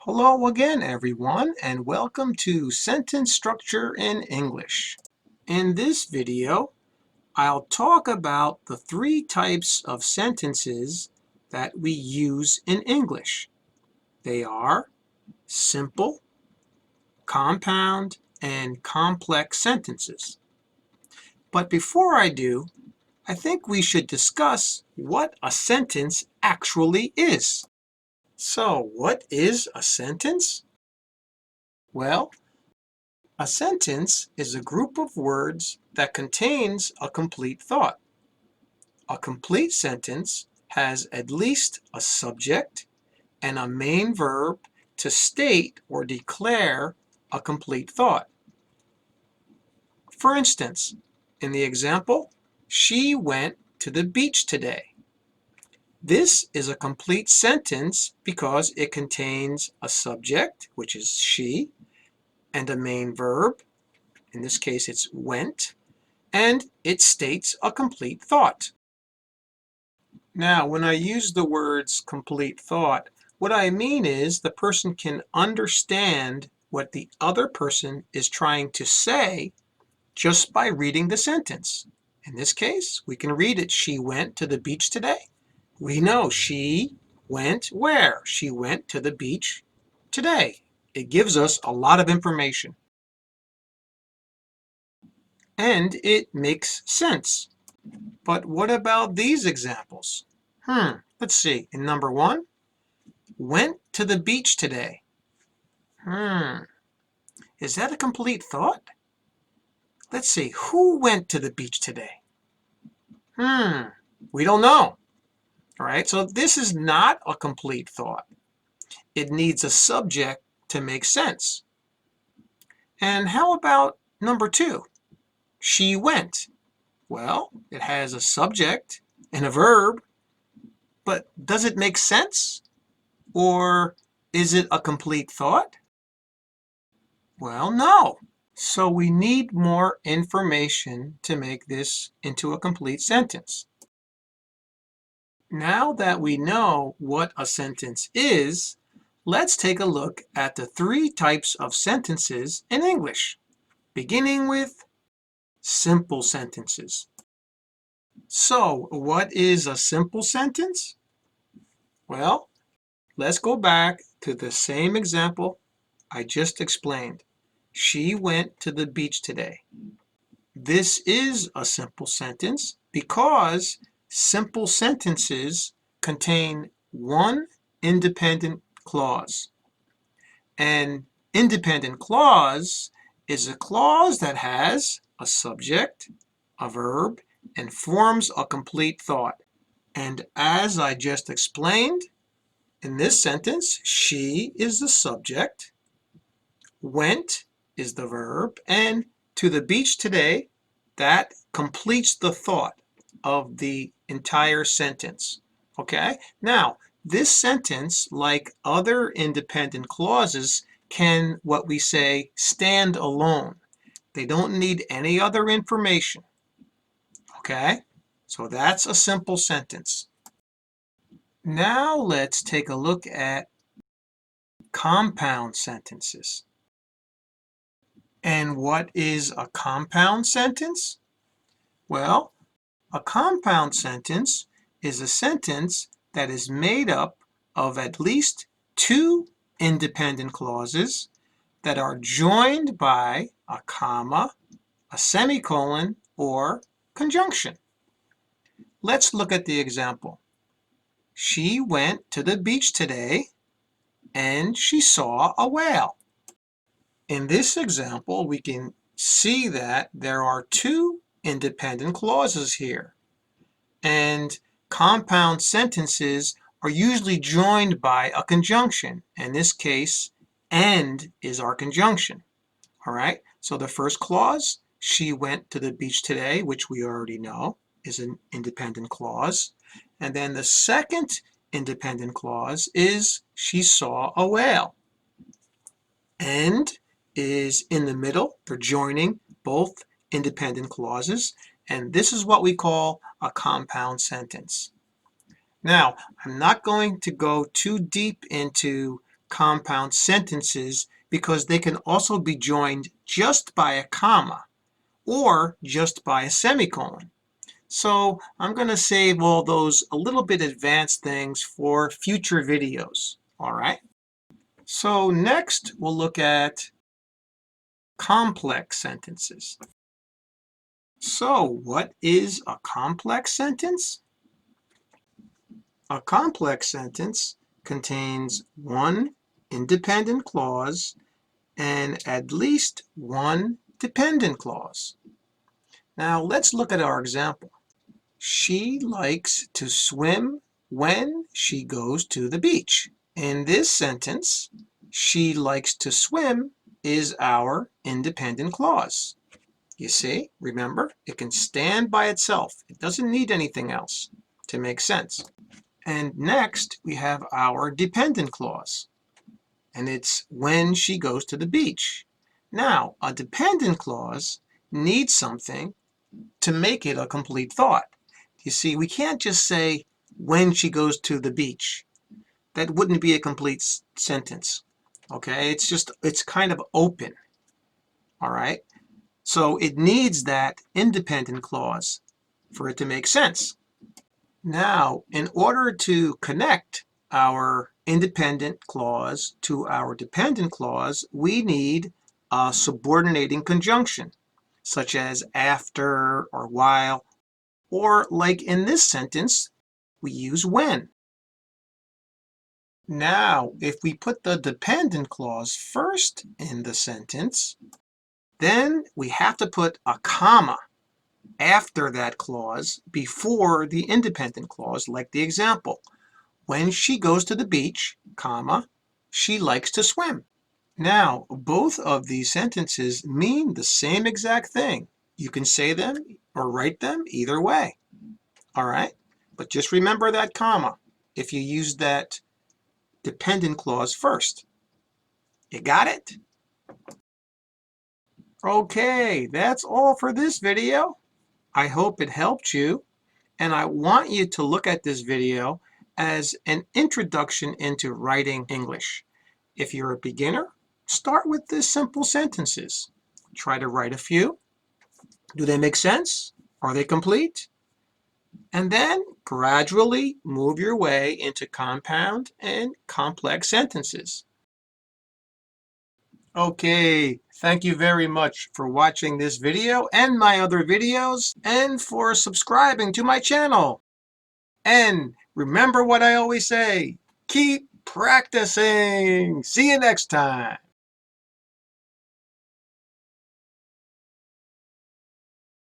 Hello again, everyone, and welcome to Sentence Structure in English. In this video, I'll talk about the three types of sentences that we use in English. They are simple, compound, and complex sentences. But before I do, I think we should discuss what a sentence actually is. So, what is a sentence? Well, a sentence is a group of words that contains a complete thought. A complete sentence has at least a subject and a main verb to state or declare a complete thought. For instance, in the example, she went to the beach today. This is a complete sentence because it contains a subject, which is she, and a main verb. In this case, it's went, and it states a complete thought. Now, when I use the words complete thought, what I mean is the person can understand what the other person is trying to say just by reading the sentence. In this case, we can read it, she went to the beach today. We know she went where? She went to the beach today. It gives us a lot of information. And it makes sense. But what about these examples? Let's see. In number one, went to the beach today. Is that a complete thought? Let's see. Who went to the beach today? We don't know. All right, so this is not a complete thought. It needs a subject to make sense. And how about number two? She went. Well, it has a subject and a verb, but does it make sense? Or is it a complete thought? Well, no. So we need more information to make this into a complete sentence. Now that we know what a sentence is, let's take a look at the three types of sentences in English, beginning with simple sentences. So, what is a simple sentence? Well, let's go back to the same example I just explained. She went to the beach today. This is a simple sentence because simple sentences contain one independent clause. An independent clause is a clause that has a subject, a verb, and forms a complete thought. And as I just explained, in this sentence, she is the subject, went is the verb, and to the beach today, that completes the thought of the entire sentence. Okay? Now, this sentence, like other independent clauses, can, what we say, stand alone. They don't need any other information. Okay? So that's a simple sentence. Now let's take a look at compound sentences. And what is a compound sentence? Well, a compound sentence is a sentence that is made up of at least two independent clauses that are joined by a comma, a semicolon, or conjunction. Let's look at the example. She went to the beach today and she saw a whale. In this example, we can see that there are two independent clauses here. And compound sentences are usually joined by a conjunction. In this case, and is our conjunction. All right, so the first clause, she went to the beach today, which we already know is an independent clause. And then the second independent clause is she saw a whale. And is in the middle. They're joining both independent clauses. And this is what we call a compound sentence. Now, I'm not going to go too deep into compound sentences because they can also be joined just by a comma or just by a semicolon. So I'm going to save all those a little bit advanced things for future videos. All right. So next we'll look at complex sentences. So what is a complex sentence? A complex sentence contains one independent clause and at least one dependent clause. Now let's look at our example. She likes to swim when she goes to the beach. In this sentence, she likes to swim is our independent clause. You see, remember, it can stand by itself. It doesn't need anything else to make sense. And next, we have our dependent clause. And it's when she goes to the beach. Now, a dependent clause needs something to make it a complete thought. You see, we can't just say when she goes to the beach. That wouldn't be a complete sentence. Okay, it's kind of open. All right, so it needs that independent clause for it to make sense. Now, in order to connect our independent clause to our dependent clause, we need a subordinating conjunction, such as after or while, or like in this sentence, we use when. Now, if we put the dependent clause first in the sentence, then we have to put a comma after that clause before the independent clause, like the example. When she goes to the beach, comma, she likes to swim. Now, both of these sentences mean the same exact thing. You can say them or write them either way. All right? But just remember that comma if you use that dependent clause first. You got it? Okay, that's all for this video. I hope it helped you, and I want you to look at this video as an introduction into writing English. If you're a beginner, start with the simple sentences. Try to write a few. Do they make sense? Are they complete? And then gradually move your way into compound and complex sentences. Okay, thank you very much for watching this video and my other videos, and for subscribing to my channel. And remember what I always say, keep practicing. See you next time.